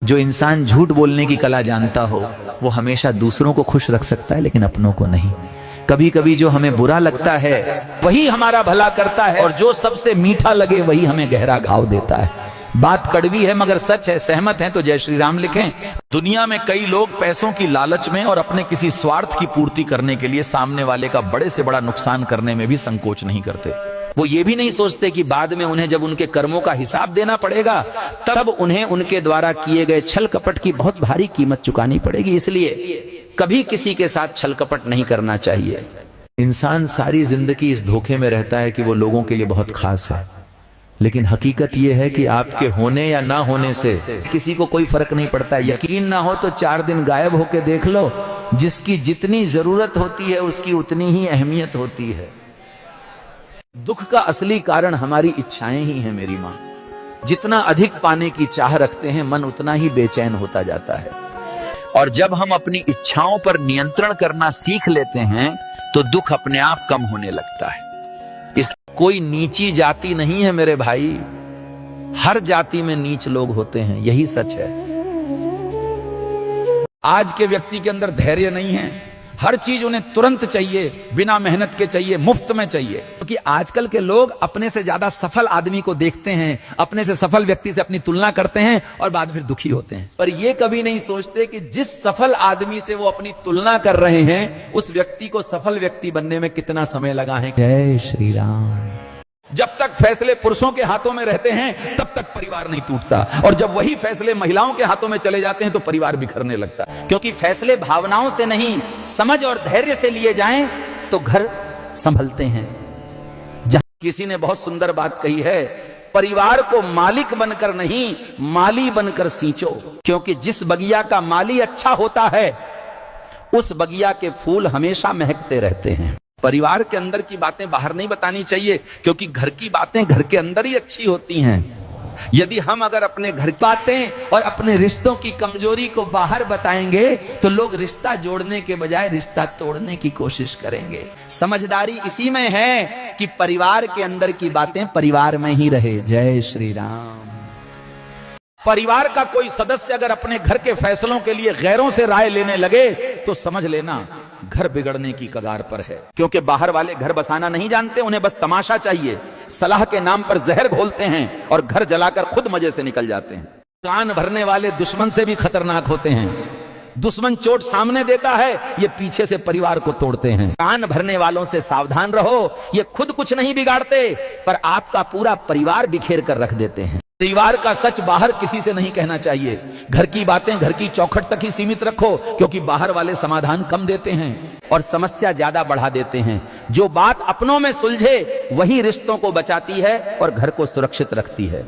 जो इंसान झूठ बोलने की कला जानता हो वो हमेशा दूसरों को खुश रख सकता है, लेकिन अपनों को नहीं। कभी कभी जो हमें बुरा लगता है वही हमारा भला करता है, और जो सबसे मीठा लगे वही हमें गहरा घाव देता है। बात कड़वी है मगर सच है। सहमत हैं तो जय श्री राम लिखें। दुनिया में कई लोग पैसों की लालच में और अपने किसी स्वार्थ की पूर्ति करने के लिए सामने वाले का बड़े से बड़ा नुकसान करने में भी संकोच नहीं करते। वो ये भी नहीं सोचते कि बाद में उन्हें जब उनके कर्मों का हिसाब देना पड़ेगा तब उन्हें उनके द्वारा किए गए छल कपट की बहुत भारी कीमत चुकानी पड़ेगी। इसलिए कभी किसी के साथ छल कपट नहीं करना चाहिए। इंसान सारी जिंदगी इस धोखे में रहता है कि वो लोगों के लिए बहुत खास है, लेकिन हकीकत यह है कि आपके होने या ना होने से किसी को कोई फर्क नहीं पड़ता। यकीन ना हो तो 4 दिन गायब होके देख लो, जिसकी जितनी जरूरत होती है उसकी उतनी ही अहमियत होती है। दुख का असली कारण हमारी इच्छाएं ही हैं मेरी मां। जितना अधिक पाने की चाह रखते हैं मन उतना ही बेचैन होता जाता है, और जब हम अपनी इच्छाओं पर नियंत्रण करना सीख लेते हैं तो दुख अपने आप कम होने लगता है। इस कोई नीची जाति नहीं है मेरे भाई, हर जाति में नीच लोग होते हैं, यही सच है। आज के व्यक्ति के अंदर धैर्य नहीं है, हर चीज उन्हें तुरंत चाहिए, बिना मेहनत के चाहिए, मुफ्त में चाहिए। क्योंकि आजकल के लोग अपने से ज्यादा सफल आदमी को देखते हैं, अपने से सफल व्यक्ति से अपनी तुलना करते हैं और बाद में फिर दुखी होते हैं। पर ये कभी नहीं सोचते कि जिस सफल आदमी से वो अपनी तुलना कर रहे हैं उस व्यक्ति को सफल व्यक्ति बनने में कितना समय लगा है। जय श्री राम। जब तक फैसले पुरुषों के हाथों में रहते हैं तब तक परिवार नहीं टूटता, और जब वही फैसले महिलाओं के हाथों में चले जाते हैं तो परिवार बिखरने लगता है। क्योंकि फैसले भावनाओं से नहीं समझ और धैर्य से लिए जाएं तो घर संभलते हैं। जहां किसी ने बहुत सुंदर बात कही है, परिवार को मालिक बनकर नहीं माली बनकर सींचो, क्योंकि जिस बगिया का माली अच्छा होता है उस बगिया के फूल हमेशा महकते रहते हैं। परिवार के अंदर की बातें बाहर नहीं बतानी चाहिए, क्योंकि घर की बातें घर के अंदर ही अच्छी होती हैं। यदि हम अगर अपने घर की बातें और अपने रिश्तों की कमजोरी को बाहर बताएंगे तो लोग रिश्ता जोड़ने के बजाय रिश्ता तोड़ने की कोशिश करेंगे। समझदारी इसी में है कि परिवार के अंदर की बातें परिवार में ही रहे। जय श्री राम। परिवार का कोई सदस्य अगर अपने घर के फैसलों के लिए गैरों से राय लेने लगे तो समझ लेना घर बिगड़ने की कगार पर है। क्योंकि बाहर वाले घर बसाना नहीं जानते, उन्हें बस तमाशा चाहिए। सलाह के नाम पर जहर घोलते हैं और घर जलाकर खुद मजे से निकल जाते हैं। कान भरने वाले दुश्मन से भी खतरनाक होते हैं। दुश्मन चोट सामने देता है, ये पीछे से परिवार को तोड़ते हैं। कान भरने वालों से सावधान रहो, ये खुद कुछ नहीं बिगाड़ते पर आपका पूरा परिवार बिखेर कर रख देते हैं। परिवार का सच बाहर किसी से नहीं कहना चाहिए। घर की बातें घर की चौखट तक ही सीमित रखो, क्योंकि बाहर वाले समाधान कम देते हैं और समस्या ज्यादा बढ़ा देते हैं। जो बात अपनों में सुलझे वही रिश्तों को बचाती है और घर को सुरक्षित रखती है।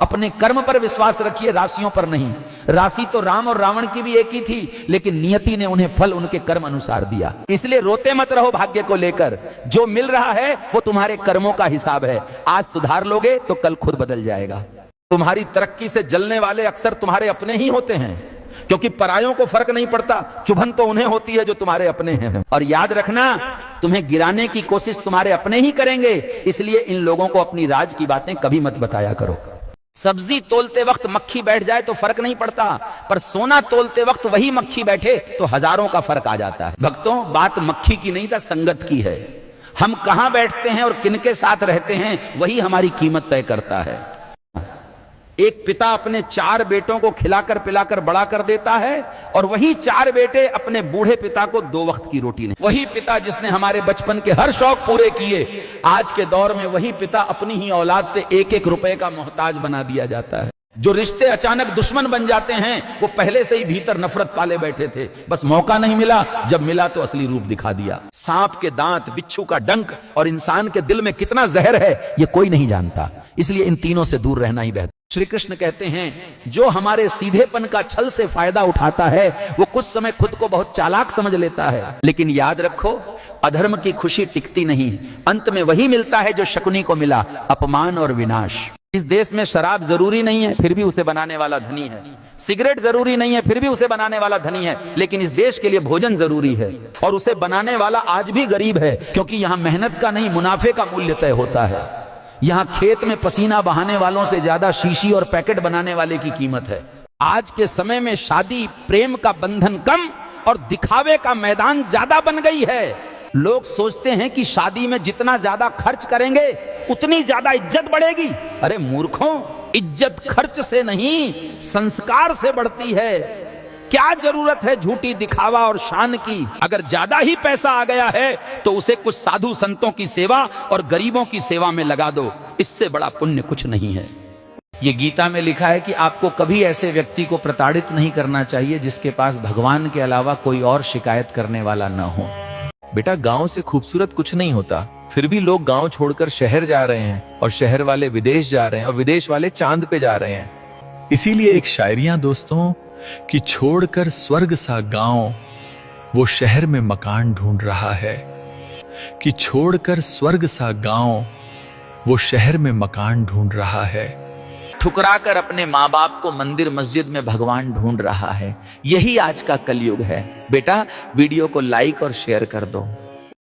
अपने कर्म पर विश्वास रखिए, राशियों पर नहीं। राशि तो राम और रावण की भी एक ही थी, लेकिन नियति ने उन्हें फल उनके कर्म अनुसार दिया। इसलिए रोते मत रहो भाग्य को लेकर, जो मिल रहा है वो तुम्हारे कर्मों का हिसाब है। आज सुधार लोगे तो कल खुद बदल जाएगा। तुम्हारी तरक्की से जलने वाले अक्सर तुम्हारे अपने ही होते हैं, क्योंकि परायों को फर्क नहीं पड़ता, चुभन तो उन्हें होती है जो तुम्हारे अपने हैं। और याद रखना, तुम्हें गिराने की कोशिश तुम्हारे अपने ही करेंगे, इसलिए इन लोगों को अपनी राज की बातें कभी मत बताया करो। सब्जी तोलते वक्त मक्खी बैठ जाए तो फर्क नहीं पड़ता, पर सोना तोलते वक्त वही मक्खी बैठे तो हजारों का फर्क आ जाता है। भक्तों, बात मक्खी की नहीं था, संगत की है। हम कहां बैठते हैं और किनके साथ रहते हैं वही हमारी कीमत तय करता है। एक पिता अपने 4 बेटों को खिलाकर पिलाकर बड़ा कर देता है, और वही 4 बेटे अपने बूढ़े पिता को 2 वक्त की रोटी नहीं। वही पिता जिसने हमारे बचपन के हर शौक पूरे किए, आज के दौर में वही पिता अपनी ही औलाद से 1-1 रुपए का मोहताज बना दिया जाता है। जो रिश्ते अचानक दुश्मन बन जाते हैं वो पहले से ही भीतर नफरत पाले बैठे थे, बस मौका नहीं मिला, जब मिला तो असली रूप दिखा दिया। सांप के दांत, बिच्छू का डंक और इंसान के दिल में कितना जहर है ये कोई नहीं जानता, इसलिए इन तीनों से दूर रहना ही बेहतर। श्री कृष्ण कहते हैं, जो हमारे सीधेपन का छल से फायदा उठाता है वो कुछ समय खुद को बहुत चालाक समझ लेता है, लेकिन याद रखो अधर्म की खुशी टिकती नहीं, अंत में वही मिलता है जो शकुनी को मिला, अपमान और विनाश। इस देश में शराब जरूरी नहीं है फिर भी उसे बनाने वाला धनी है, सिगरेट जरूरी नहीं है फिर भी उसे बनाने वाला धनी है, लेकिन इस देश के लिए भोजन जरूरी है और उसे बनाने वाला आज भी गरीब है, क्योंकि यहाँ मेहनत का नहीं मुनाफे का मूल्य तय होता है। यहाँ खेत में पसीना बहाने वालों से ज्यादा शीशी और पैकेट बनाने वाले की कीमत है। आज के समय में शादी प्रेम का बंधन कम और दिखावे का मैदान ज्यादा बन गई है। लोग सोचते हैं कि शादी में जितना ज्यादा खर्च करेंगे उतनी ज्यादा इज्जत बढ़ेगी। अरे मूर्खों, इज्जत खर्च से नहीं संस्कार से बढ़ती है। क्या जरूरत है झूठी दिखावा और शान की? अगर ज्यादा ही पैसा आ गया है तो उसे कुछ साधु संतों की सेवा और गरीबों की सेवा में लगा दो, इससे बड़ा पुण्य कुछ नहीं है। ये गीता में लिखा है कि आपको कभी ऐसे व्यक्ति को प्रताड़ित नहीं करना चाहिए जिसके पास भगवान के अलावा कोई और शिकायत करने वाला न हो। बेटा, गांव से खूबसूरत कुछ नहीं होता, फिर भी लोग गांव छोड़कर शहर जा रहे हैं और शहर वाले विदेश जा रहे हैं और विदेश वाले चांद पे जा रहे हैं। इसीलिए एक शायरियां दोस्तों कि छोड़कर स्वर्ग सा गांव वो शहर में मकान ढूंढ रहा है, कि छोड़कर स्वर्ग सा गांव वो शहर में मकान ढूंढ रहा है। ठुकराकर अपने माँ बाप को मंदिर मस्जिद में भगवान ढूंढ रहा है। यही आज का कलयुग है। बेटा, वीडियो को लाइक और शेयर कर दो।